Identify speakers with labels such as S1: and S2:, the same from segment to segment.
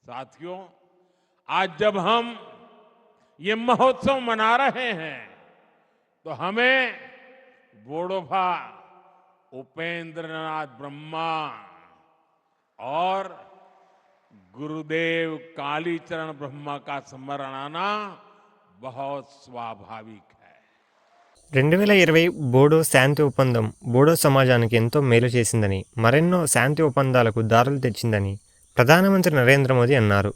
S1: साथियों, आज जब हम ये महोत्सव मना रहे हैं तो हमें बोडोफा उपेंद्रनाथ ब्रह्मा और गुरुदेव कालीचरण ब्रह्मा का स्मरण आना बहुत स्वाभाविक है.
S2: 2020 బోడో శాంతి ఒప్పందం బోడో సమాజానికి ఎంతో మేలు చేసిందని, మరెన్నో శాంతి ఒప్పందాలకు దారులు తెచ్చిందని ప్రధానమంత్రి నరేంద్ర మోదీ అన్నారు.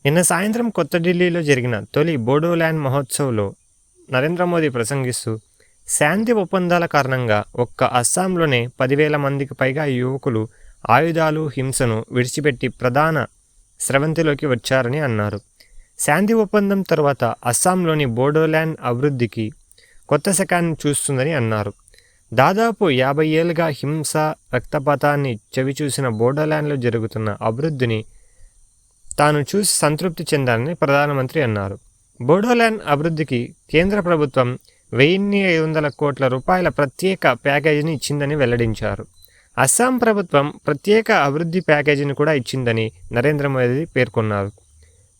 S2: నిన్న సాయంత్రం కొత్త ఢిల్లీలో జరిగిన తొలి బోడోల్యాండ్ మహోత్సవ్లో నరేంద్ర మోదీ ప్రసంగిస్తూ, శాంతి ఒప్పందాల కారణంగా ఒక్క అస్సాంలోనే 10,000 మందికి పైగా యువకులు ఆయుధాలు, హింసను విడిచిపెట్టి ప్రధాన స్రవంతిలోకి వచ్చారని అన్నారు. శాంతి ఒప్పందం తర్వాత అస్సాంలోని బోడోల్యాండ్ అభివృద్ధికి కొత్త శకాన్ని చూస్తుందని అన్నారు. దాదాపు 50 ఏళ్లుగా హింస, రక్తపాతాన్ని చవిచూసిన బోడోల్యాండ్లో జరుగుతున్న అభివృద్ధిని తాను చూసి సంతృప్తి చెందాలని ప్రధానమంత్రి అన్నారు. బోడోల్యాండ్ అభివృద్ధికి కేంద్ర ప్రభుత్వం 1,500 కోట్ల రూపాయల ప్రత్యేక ప్యాకేజీని ఇచ్చిందని వెల్లడించారు. అస్సాం ప్రభుత్వం ప్రత్యేక అభివృద్ధి ప్యాకేజీని కూడా ఇచ్చిందని నరేంద్ర మోదీ పేర్కొన్నారు.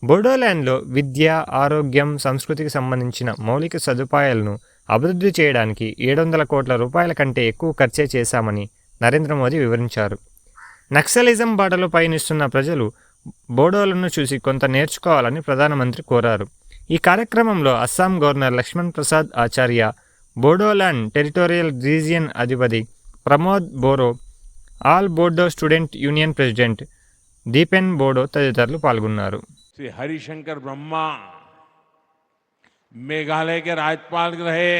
S2: బోడోల్యాండ్లో విద్య, ఆరోగ్యం, సంస్కృతికి సంబంధించిన మౌలిక సదుపాయాలను అభివృద్ధి చేయడానికి 700 కోట్ల రూపాయల కంటే ఎక్కువ ఖర్చే చేశామని నరేంద్ర మోదీ వివరించారు. నక్సలిజం బాటలో పయనిస్తున్న ప్రజలు బోడోలను చూసి కొంత నేర్చుకోవాలని ప్రధానమంత్రి కోరారు. ఈ కార్యక్రమంలో Assam governor Lakshman Prasad Acharya, Bodoland territorial region అధిపతి Pramod Boro, all Bodo student union president Dipen Bodo తదితరులు పాల్గొన్నారు.
S1: श्री हरिशंकर ब्रह्मा, मेघालय के राज्यपाल रहे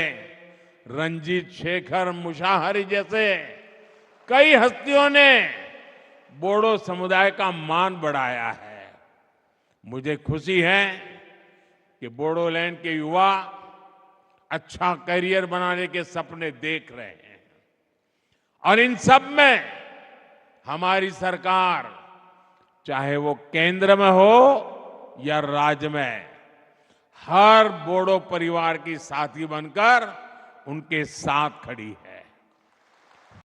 S1: रंजीत शेखर मुशाहरी जैसे कई हस्तियों ने बोडो समुदाय का मान बढ़ाया है. मुझे खुशी है कि बोडोलैंड के युवा अच्छा करियर बनाने के सपने देख रहे हैं और इन सब में हमारी सरकार, चाहे वो केंद्र में हो या राज्य में, हर बोडो परिवार की साथी बनकर उनके साथ खड़ी है.